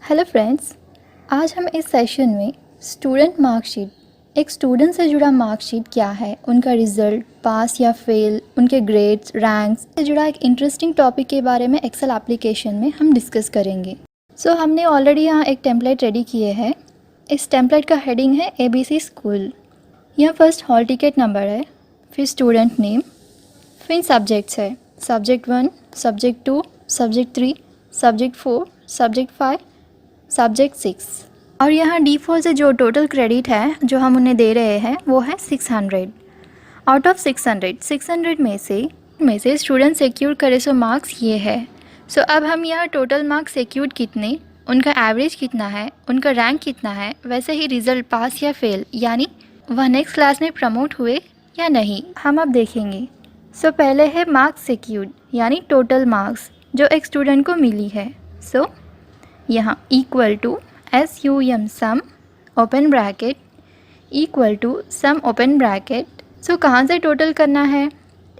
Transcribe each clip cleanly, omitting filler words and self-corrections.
Hello friends, आज हम इस सेशन में स्टूडेंट मार्कशीट, एक स्टूडेंट से जुड़ा मार्कशीट क्या है, उनका रिज़ल्ट, पास या फेल, उनके ग्रेड्स, रैंक्स से जुड़ा एक इंटरेस्टिंग टॉपिक के बारे में एक्सेल एप्लीकेशन में हम डिस्कस करेंगे। हमने ऑलरेडी यहाँ एक टेम्पलेट रेडी किए हैं। इस टेम्पलेट का हेडिंग है ABC स्कूल। यहाँ फर्स्ट हॉल टिकट नंबर है, फिर स्टूडेंट नेम, फिर सब्जेक्ट्स है, subject 1, subject 2, subject 3, subject 4, subject 5, subject 6 और यहाँ डिफ़ॉल्ट से जो टोटल क्रेडिट है जो हम उन्हें दे रहे हैं वो है 600। आउट ऑफ 600 में से स्टूडेंट सिक्योर करे सो मार्क्स ये है। अब हम यहाँ टोटल मार्क्स सिक्योर्ड कितने, उनका एवरेज कितना है, उनका रैंक कितना है, वैसे ही रिज़ल्ट पास या फेल यानी वह नेक्स्ट क्लास में प्रमोट हुए या नहीं, हम अब देखेंगे। पहले है मार्क्स सिक्योर्ड यानी टोटल मार्क्स जो एक स्टूडेंट को मिली है। यहाँ equal to SUM sum open bracket equal to sum open bracket. कहाँ से टोटल करना है,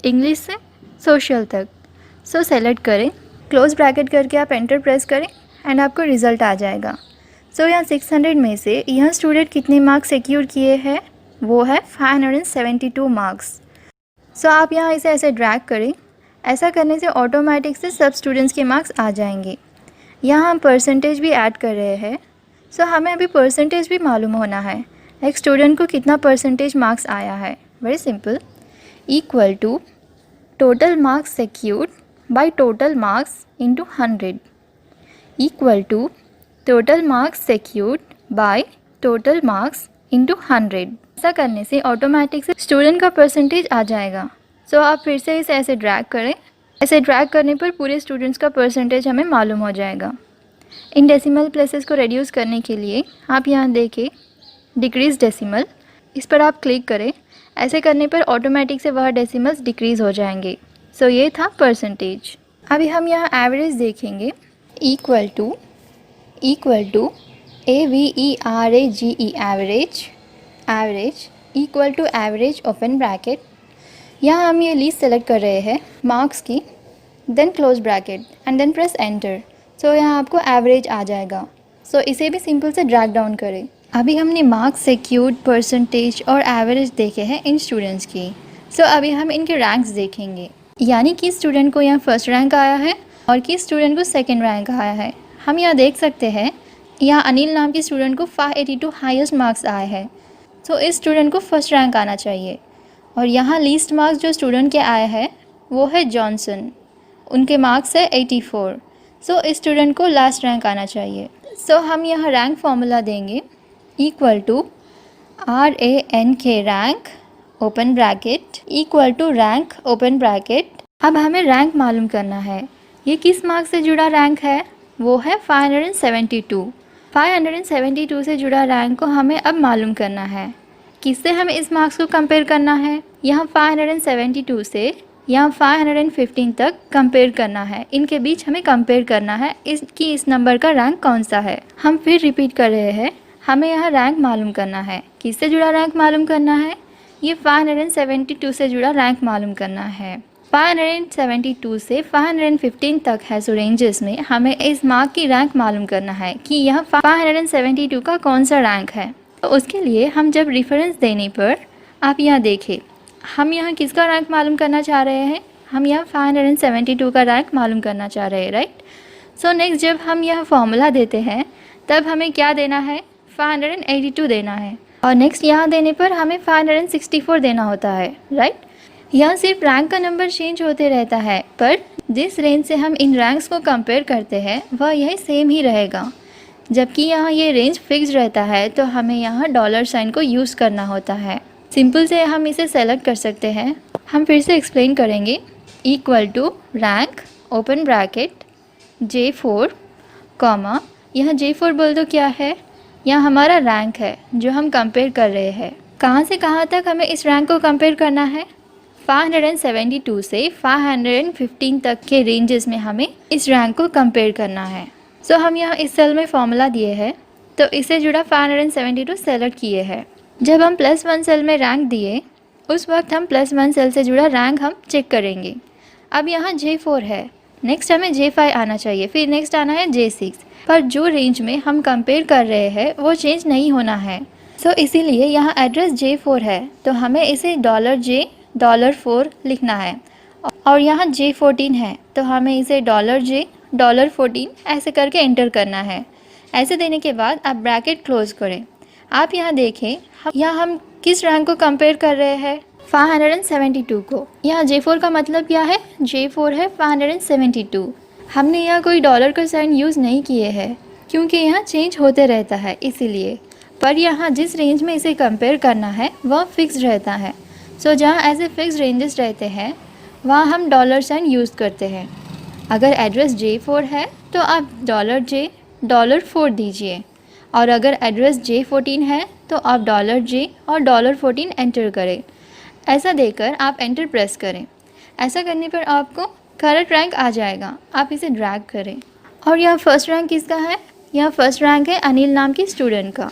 इंग्लिश से सोशल तक। सेलेक्ट करें, क्लोज ब्रैकेट करके आप एंटर प्रेस करें एंड आपको रिज़ल्ट आ जाएगा। यहाँ 600 में से यह स्टूडेंट कितने मार्क्स सिक्योर किए हैं, वो है 572 मार्क्स। आप यहाँ इसे ऐसे ड्रैग करें। ऐसा करने से ऑटोमेटिक से सब स्टूडेंट्स के मार्क्स आ जाएंगे। यहाँ हम परसेंटेज भी ऐड कर रहे हैं। हमें अभी परसेंटेज भी मालूम होना है, एक स्टूडेंट को कितना परसेंटेज मार्क्स आया है। Very simple, equal to total marks secured by total marks into 100 equal to total marks secured by total marks into 100। ऐसा करने से ऑटोमेटिक से स्टूडेंट का परसेंटेज आ जाएगा। आप फिर से इसे ऐसे ड्रैग करें। ऐसे ड्रैग करने पर पूरे स्टूडेंट्स का परसेंटेज हमें मालूम हो जाएगा। इन डेसिमल प्लेसेस को रिड्यूस करने के लिए आप यहाँ देखें डिक्रीज़ डेसिमल, इस पर आप क्लिक करें। ऐसे करने पर ऑटोमेटिक से वह डेसिमल्स डिक्रीज़ हो जाएंगे। ये था परसेंटेज। अभी हम यहाँ एवरेज देखेंगे, equal to AVERAGE average equal to average open bracket. यहाँ हम ये लिस्ट सेलेक्ट कर रहे हैं मार्क्स की, then close bracket and then press enter. यहाँ आपको एवरेज आ जाएगा। इसे भी सिंपल से ड्रैग डाउन करें। अभी हमने मार्क्स सिक्योर्ड, परसेंटेज और एवरेज देखे हैं इन स्टूडेंट्स की। अभी हम इनके रैंक्स देखेंगे, यानी कि स्टूडेंट को यहाँ फर्स्ट रैंक आया है और किस स्टूडेंट को सेकेंड रैंक आया है। हम यहाँ देख सकते हैं, यहाँ अनिल नाम के स्टूडेंट को 582 हाईएस्ट मार्क्स आए हैं। इस स्टूडेंट को फर्स्ट रैंक आना चाहिए। और यहाँ लीस्ट मार्क्स जो स्टूडेंट के आए हैं वो है जॉनसन, उनके मार्क्स है 84। इस स्टूडेंट को लास्ट रैंक आना चाहिए। हम यहाँ रैंक फॉर्मूला देंगे, equal to RANK rank open bracket equal to rank open bracket. अब हमें रैंक मालूम करना है, ये किस मार्क्स से जुड़ा रैंक है, वो है 572। 572 से जुड़ा रैंक को हमें अब मालूम करना है। किससे हमें इस मार्क्स को कंपेयर करना है, यहाँ 572 से यहाँ 515 तक कंपेयर करना है। इनके बीच हमें कंपेयर करना है इस नंबर का रैंक कौन सा है। हम फिर रिपीट कर रहे हैं, हमें यहाँ रैंक मालूम करना है। किससे जुड़ा रैंक मालूम करना है, ये 572 से जुड़ा रैंक मालूम करना है। 572 से 515 तक है रेंजेस में हमें इस मार्क की रैंक मालूम करना है कि यह 572 का कौन सा रैंक है। उसके लिए हम जब रेफरेंस देने पर आप यहाँ देखें, हम यहाँ किसका रैंक मालूम करना चाह रहे हैं, हम यहाँ 572 का रैंक मालूम करना चाह रहे हैं, राइट। नेक्स्ट जब हम यह फॉर्मूला देते हैं तब हमें क्या देना है, 582 देना है। और नेक्स्ट यहाँ देने पर हमें 564 देना होता है, राइट। यहाँ सिर्फ रैंक का नंबर चेंज होते रहता है, पर जिस रेंज से हम इन रैंक्स को कंपेयर करते हैं वह यही सेम ही रहेगा। जबकि यहाँ ये रेंज फिक्स रहता है तो हमें यहाँ डॉलर साइन को यूज़ करना होता है। सिंपल से हम इसे सेलेक्ट कर सकते हैं। हम फिर से एक्सप्लेन करेंगे, equal to rank open bracket J4 comma, यहाँ J4 बोल दो क्या है, यहाँ हमारा रैंक है जो हम कंपेयर कर रहे हैं। कहाँ से कहाँ तक हमें इस रैंक को कंपेयर करना है, 572 से 515 तक के रेंजेस में हमें इस रैंक को कंपेयर करना है। हम यहाँ इस सेल में फॉर्मूला दिए हैं तो इससे जुड़ा 572 सेलेक्ट किए हैं। जब हम +1 सेल में रैंक दिए उस वक्त हम +1 सेल से जुड़ा रैंक हम चेक करेंगे। अब यहाँ J4 है नेक्स्ट हमें J5 आना चाहिए, फिर नेक्स्ट आना है J6, पर जो रेंज में हम कंपेयर कर रहे हैं वो चेंज नहीं होना है। सो इसीलिए यहाँ एड्रेस J4 है तो हमें इसे $J $4 लिखना है, और यहाँ J14 है तो हमें इसे $J $14 ऐसे करके एंटर करना है। ऐसे देने के बाद आप ब्रैकेट क्लोज करें। आप यहाँ देखें, यहाँ हम किस रैंक को कंपेयर कर रहे हैं, 572 को। यहाँ J4 का मतलब क्या है, J4 है 572। हमने यहाँ कोई डॉलर का साइन यूज़ नहीं किए हैं क्योंकि यहाँ चेंज होते रहता है इसीलिए, पर यहाँ जिस रेंज में इसे कंपेयर करना है वह फिक्स रहता है। सो जहाँ ऐसे फिक्स रेंजेस रहते हैं वहाँ हम डॉलर साइन यूज़ करते हैं। अगर एड्रेस J4 है तो आप $J $4 दीजिए, और अगर एड्रेस J14 है तो आप $J और $14 एंटर करें। ऐसा देकर आप एंटर प्रेस करें। ऐसा करने पर आपको करेक्ट रैंक आ जाएगा। आप इसे ड्रैग करें, और यहाँ फर्स्ट रैंक किसका है, यहाँ फर्स्ट रैंक है अनिल नाम के स्टूडेंट का।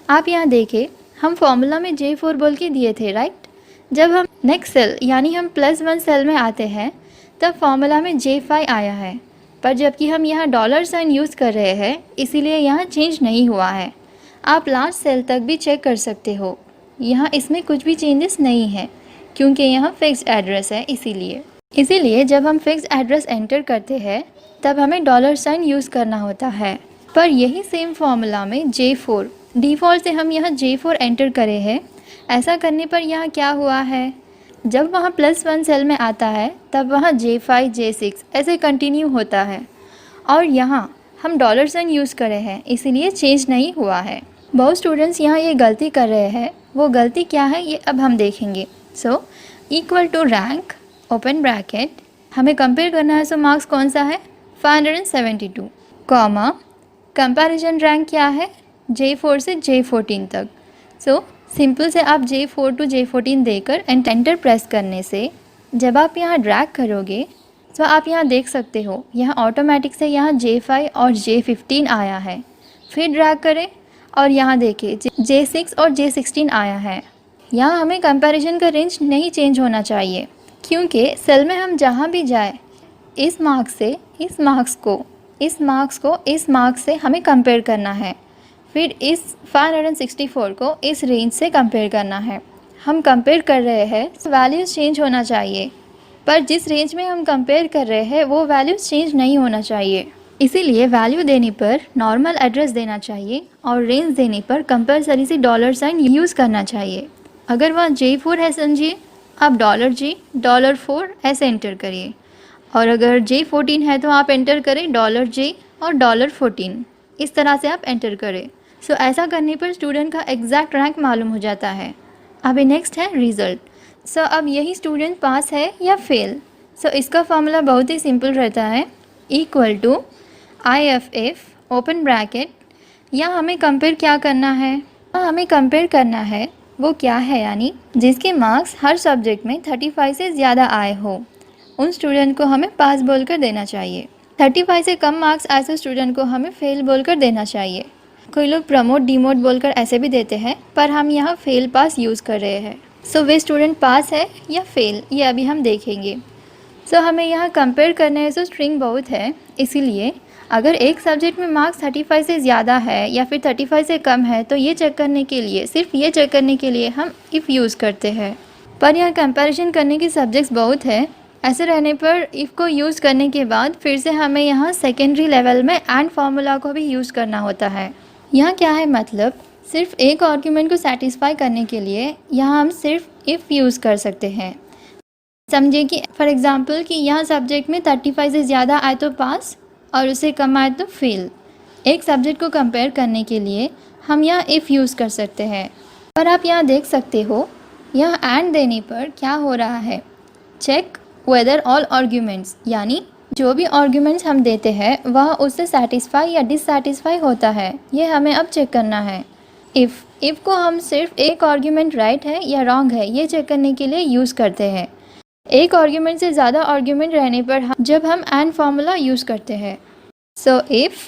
आप यहाँ देखें, हम फॉर्मूला में J4 बोल के दिए थे, राइट। जब हम नेक्स्ट सेल यानी हम +1 सेल में आते हैं तब फॉर्मूला में J5 आया है, पर जबकि हम यहाँ डॉलर साइन यूज़ कर रहे हैं इसीलिए यहाँ चेंज नहीं हुआ है। आप लास्ट सेल तक भी चेक कर सकते हो, यहाँ इसमें कुछ भी चेंजेस नहीं है क्योंकि यहाँ फिक्स्ड एड्रेस है। इसीलिए जब हम फिक्स्ड एड्रेस एंटर करते हैं तब हमें डॉलर साइन यूज़ करना होता है। पर यही सेम फॉर्मूला में J4 डिफ़ॉल्ट से हम यहाँ J4 एंटर करे हैं। ऐसा करने पर यहाँ क्या हुआ है, जब वहाँ +1 सेल में आता है तब वहाँ J5 J6 ऐसे कंटिन्यू होता है, और यहाँ हम डॉलर साइन यूज़ करे हैं इसीलिए चेंज नहीं हुआ है। बहुत स्टूडेंट्स यहाँ ये गलती कर रहे हैं, वो गलती क्या है ये अब हम देखेंगे। So equal to rank open bracket, हमें कंपेयर करना है, सो मार्क्स कौन सा है 572, कॉमा कंपैरिजन रैंक क्या है J4 से J14 तक। सो सिंपल से आप J4 to J14 देकर एंटर प्रेस करने से जब आप यहाँ ड्रैग करोगे तो आप यहाँ देख सकते हो यहाँ ऑटोमेटिक से यहाँ J5 और J15 आया है। फिर ड्रैग करें और यहाँ देखिए J6 और J16 आया है। यहाँ हमें कंपैरिजन का रेंज नहीं चेंज होना चाहिए क्योंकि सेल में हम जहाँ भी जाए इस मार्क्स से इस मार्क्स को, इस मार्क्स को इस मार्क्स से हमें कंपेयर करना है। फिर इस 564 को इस रेंज से कंपेयर करना है। हम कंपेयर कर रहे हैं वैल्यूज़ चेंज होना चाहिए, पर जिस रेंज में हम कंपेयर कर रहे हैं वो वैल्यूज़ चेंज नहीं होना चाहिए। इसीलिए वैल्यू देने पर नॉर्मल एड्रेस देना चाहिए और रेंज देने पर कंपलसरी से डॉलर साइन यूज़ करना चाहिए। अगर वहाँ J4 है समझिए, आप $J $4 ऐसे एंटर करिए, और अगर J14 है तो आप एंटर करें $J और $14, इस तरह से आप एंटर करें। सो ऐसा करने पर स्टूडेंट का एग्जैक्ट रैंक मालूम हो जाता है। अभी नेक्स्ट है रिज़ल्ट। सो अब यही स्टूडेंट पास है या फेल। सो इसका फॉर्मूला बहुत ही सिंपल रहता है, equal to IFF open bracket. यहाँ हमें कंपेयर क्या करना है, हमें कंपेयर करना है वो क्या है, यानी जिसके मार्क्स हर सब्जेक्ट में 35 से ज़्यादा आए हो उन स्टूडेंट को हमें पास बोलकर देना चाहिए। 35 से कम मार्क्स ऐसे स्टूडेंट को हमें फेल बोलकर देना चाहिए। कोई लोग प्रमोट डिमोट बोलकर ऐसे भी देते हैं, पर हम यहाँ फेल पास यूज़ कर रहे हैं। सो वे स्टूडेंट पास है या फेल ये अभी हम देखेंगे। सो हमें यहाँ कंपेयर करने है, सो स्ट्रिंग बहुत है, इसीलिए अगर एक सब्जेक्ट में मार्क्स 35 से ज़्यादा है या फिर 35 से कम है तो ये चेक करने के लिए, सिर्फ ये चेक करने के लिए हम इफ़ यूज़ करते हैं। पर यहाँ कंपैरिजन करने के सब्जेक्ट्स बहुत है, ऐसे रहने पर इफ़ को यूज़ करने के बाद फिर से हमें यहाँ सेकेंडरी लेवल में एंड फार्मूला को भी यूज़ करना होता है। यहाँ क्या है मतलब, सिर्फ एक आर्ग्यूमेंट को सेटिस्फाई करने के लिए यहाँ हम सिर्फ इफ़ यूज़ कर सकते हैं। समझिए कि फॉर एग्ज़ाम्पल कि यहाँ सब्जेक्ट में 35 से ज़्यादा आए तो पास और उससे कम आए तो फेल। एक सब्जेक्ट को कंपेयर करने के लिए हम यहाँ इफ़ यूज़ कर सकते हैं। पर आप यहाँ देख सकते हो यहाँ एंड देने पर क्या हो रहा है, चेक वेदर ऑल आर्ग्यूमेंट्स, यानी जो भी आर्ग्यूमेंट्स हम देते हैं वह उससे सेटिस्फाई या डिससेटिस्फाई होता है, ये हमें अब चेक करना है। इफ़ को हम सिर्फ एक आर्ग्यूमेंट राइट है या रॉन्ग है ये चेक करने के लिए यूज़ करते हैं। एक आर्ग्यूमेंट से ज़्यादा आर्ग्यूमेंट रहने पर जब हम एंड फार्मूला यूज़ करते हैं। So if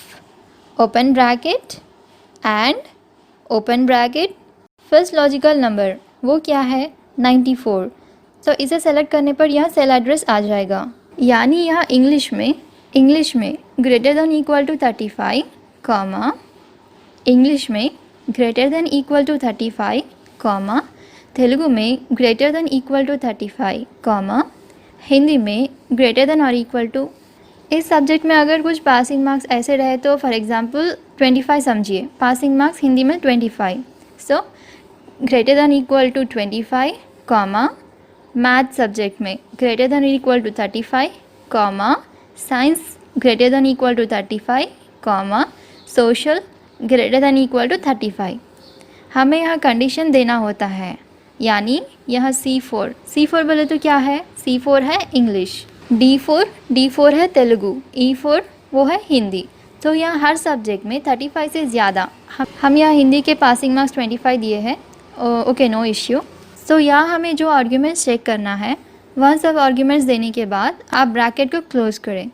open bracket and open bracket first logical number वो क्या है 94। सो इसे सेलेक्ट करने पर यहाँ सेल एड्रेस आ जाएगा। यानी यहाँ इंग्लिश में greater than equal to 35 comma, English में greater than equal to 35 comma, Telugu में greater than equal to 35 comma, Hindi में ग्रेटर देन और इक्वल टू। इस सब्जेक्ट में अगर कुछ पासिंग मार्क्स ऐसे रहे तो फॉर एग्जांपल 25 समझिए, पासिंग मार्क्स हिंदी में 25, so greater than equal to 25 comma, math subject में greater than equal to 35 comma, science greater than equal to 35 comma, social greater than equal to 35। हमें यहाँ कंडीशन देना होता है, यानी यहाँ C4 बोले तो क्या है, C4 है इंग्लिश, D4 है तेलुगु, E4 वो है हिंदी। तो यहाँ हर सब्जेक्ट में 35 से ज़्यादा, हम यहाँ हिंदी के पासिंग मार्क्स 25 दिए हैं, ओके नो इश्यू। सो यहाँ हमें जो आर्ग्यूमेंट्स चेक करना है, वह सब आर्ग्यूमेंट्स देने के बाद आप ब्रैकेट को क्लोज़ करें।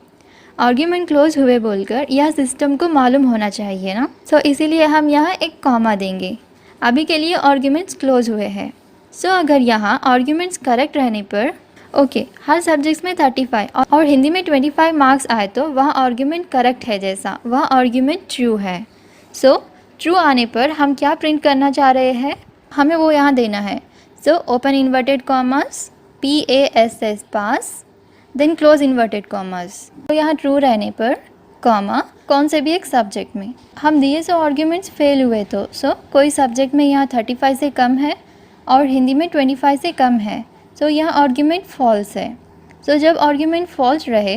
आर्ग्यूमेंट क्लोज हुए बोलकर यह सिस्टम को मालूम होना चाहिए ना, सो इसीलिए हम यहाँ एक कॉमा देंगे। अभी के लिए आर्ग्यूमेंट्स क्लोज हुए हैं। सो अगर यहाँ आर्ग्यूमेंट्स करेक्ट रहने पर ओके हर सब्जेक्ट्स में 35 और हिंदी में 25 मार्क्स आए तो वह आर्ग्यूमेंट करेक्ट है, जैसा वह आर्ग्यूमेंट ट्रू है। सो ट्रू आने पर हम क्या प्रिंट करना चाह रहे हैं, हमें वो यहाँ देना है। So open inverted commerce PASS पास, देन क्लोज इन्वर्टेड कॉमर्स। तो यहाँ ट्रू रहने पर कॉमा कौन से भी एक सब्जेक्ट में हम दिए सो आर्ग्यूमेंट्स फेल हुए तो कोई सब्जेक्ट में यहाँ 35 से कम है और हिंदी में 25 से कम है, सो यह आर्ग्यूमेंट फॉल्स है। सो जब आर्ग्यूमेंट फॉल्स रहे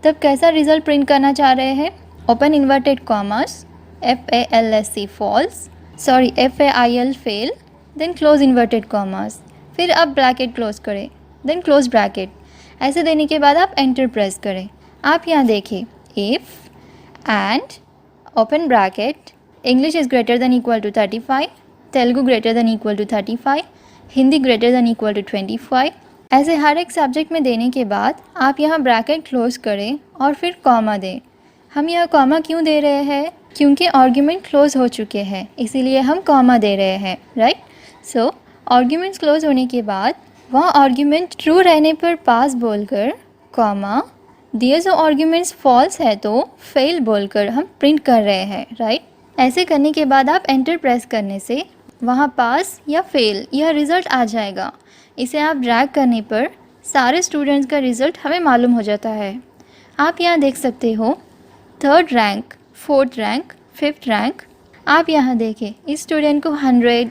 तब कैसा रिजल्ट प्रिंट करना चाह रहे हैं, open inverted commas FALSC false, sorry FAIL fail, then close inverted commas, फिर आप ब्रैकेट क्लोज करें, देन क्लोज ब्रैकेट। ऐसे देने के बाद आप एंटर प्रेस करें। आप यहाँ देखिए if and open bracket English is greater than equal to 35, Telugu greater than equal to 35, Hindi greater than equal to 25। ऐसे हर एक सब्जेक्ट में देने के बाद आप यहाँ ब्रैकेट क्लोज करें और फिर कॉमा दें। हम यहाँ कॉमा क्यों दे रहे हैं, क्योंकि आर्ग्यूमेंट क्लोज हो चुके हैं, इसीलिए हम कॉमा दे रहे हैं, राइट। सो आर्ग्यूमेंट्स क्लोज होने के बाद वह आर्ग्यूमेंट ट्रू रहने पर पास बोलकर कॉमा, दिए जो आर्ग्यूमेंट्स फॉल्स है तो फेल बोलकर हम प्रिंट कर रहे हैं, राइट। ऐसे करने के बाद आप एंटर प्रेस करने से वहाँ पास या फेल यह रिज़ल्ट आ जाएगा। इसे आप ड्रैग करने पर सारे स्टूडेंट्स का रिज़ल्ट हमें मालूम हो जाता है। आप यहाँ देख सकते हो 3rd rank, 4th rank, 5th rank. आप यहाँ देखें इस स्टूडेंट को 100,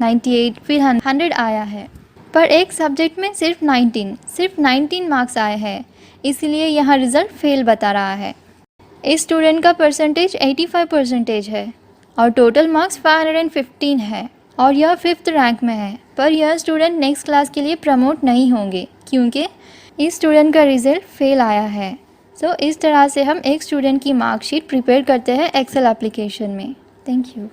98 फिर 100 आया है, पर एक सब्जेक्ट में सिर्फ 19 मार्क्स आए हैं, इसलिए यहाँ रिज़ल्ट फेल बता रहा है। इस स्टूडेंट का परसेंटेज 85% है और टोटल मार्क्स 515 है और यह 5th रैंक में है, पर यह स्टूडेंट नेक्स्ट क्लास के लिए प्रमोट नहीं होंगे क्योंकि इस स्टूडेंट का रिज़ल्ट फेल आया है। सो इस तरह से हम एक स्टूडेंट की मार्कशीट प्रिपेयर करते हैं एक्सेल एप्लीकेशन में। Thank you.